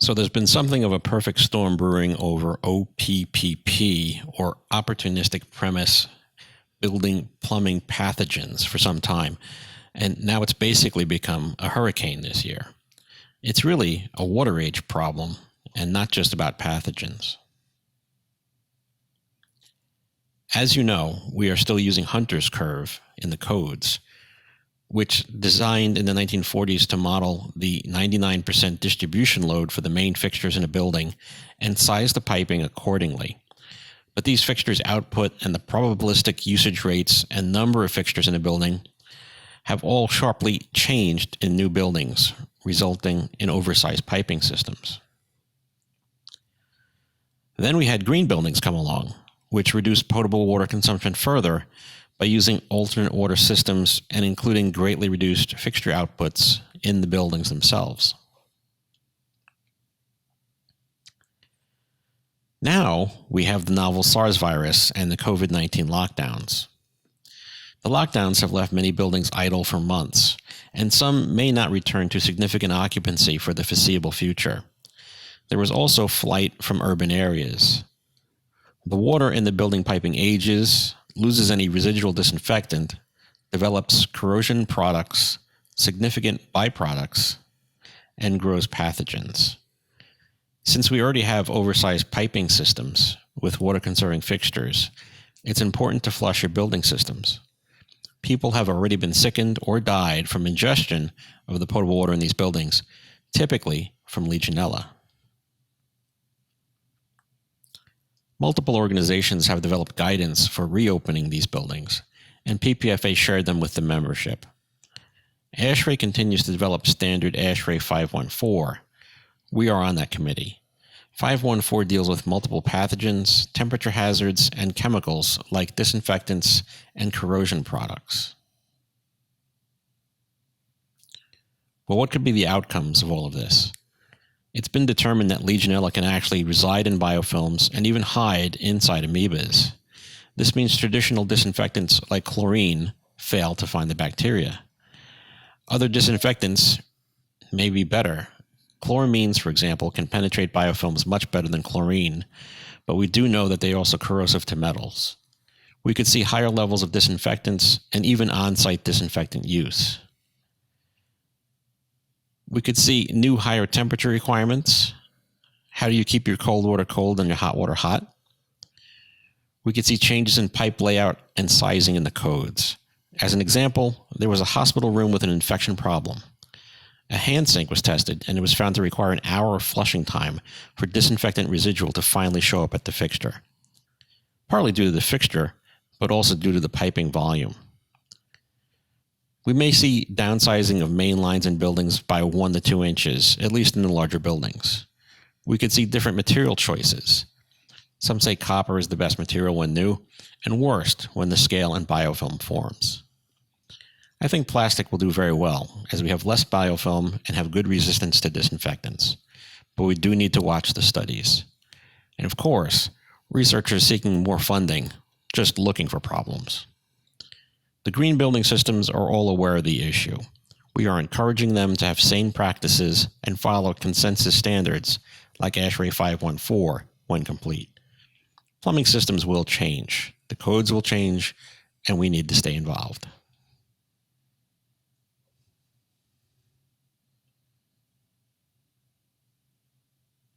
So there's been something of a perfect storm brewing over OPPP, or opportunistic premise building plumbing pathogens, for some time. And now it's basically become a hurricane this year. It's really a water age problem and not just about pathogens. As you know, we are still using Hunter's curve in the codes, which designed in the 1940s to model the 99% distribution load for the main fixtures in a building and size the piping accordingly. But these fixtures' output and the probabilistic usage rates and number of fixtures in a building have all sharply changed in new buildings, resulting in oversized piping systems. Then we had green buildings come along, which reduced potable water consumption further by using alternate water systems and including greatly reduced fixture outputs in the buildings themselves. Now we have the novel SARS virus and the COVID-19 lockdowns. The lockdowns have left many buildings idle for months, and some may not return to significant occupancy for the foreseeable future. There was also flight from urban areas. The water in the building piping ages, loses any residual disinfectant, develops corrosion products, significant byproducts, and grows pathogens. Since we already have oversized piping systems with water-conserving fixtures, it's important to flush your building systems. People have already been sickened or died from ingestion of the potable water in these buildings, typically from Legionella. Multiple organizations have developed guidance for reopening these buildings, and PPFA shared them with the membership. ASHRAE continues to develop standard ASHRAE 514. We are on that committee. 514 deals with multiple pathogens, temperature hazards, and chemicals like disinfectants and corrosion products. Well, what could be the outcomes of all of this? It's been determined that Legionella can actually reside in biofilms and even hide inside amoebas. This means traditional disinfectants like chlorine fail to find the bacteria. Other disinfectants may be better. Chloramines, for example, can penetrate biofilms much better than chlorine, but we do know that they are also corrosive to metals. We could see higher levels of disinfectants and even on-site disinfectant use. We could see new higher temperature requirements. How do you keep your cold water cold and your hot water hot? We could see changes in pipe layout and sizing in the codes. As an example, there was a hospital room with an infection problem. A hand sink was tested, and it was found to require an hour of flushing time for disinfectant residual to finally show up at the fixture. Partly due to the fixture, but also due to the piping volume. We may see downsizing of main lines in buildings by 1 to 2 inches, at least in the larger buildings. We could see different material choices. Some say copper is the best material when new, and worst when the scale and biofilm forms. I think plastic will do very well, as we have less biofilm and have good resistance to disinfectants. But we do need to watch the studies. And of course, researchers seeking more funding, just looking for problems. The green building systems are all aware of the issue. We are encouraging them to have sane practices and follow consensus standards like ASHRAE 514 when complete. Plumbing systems will change, the codes will change, and we need to stay involved.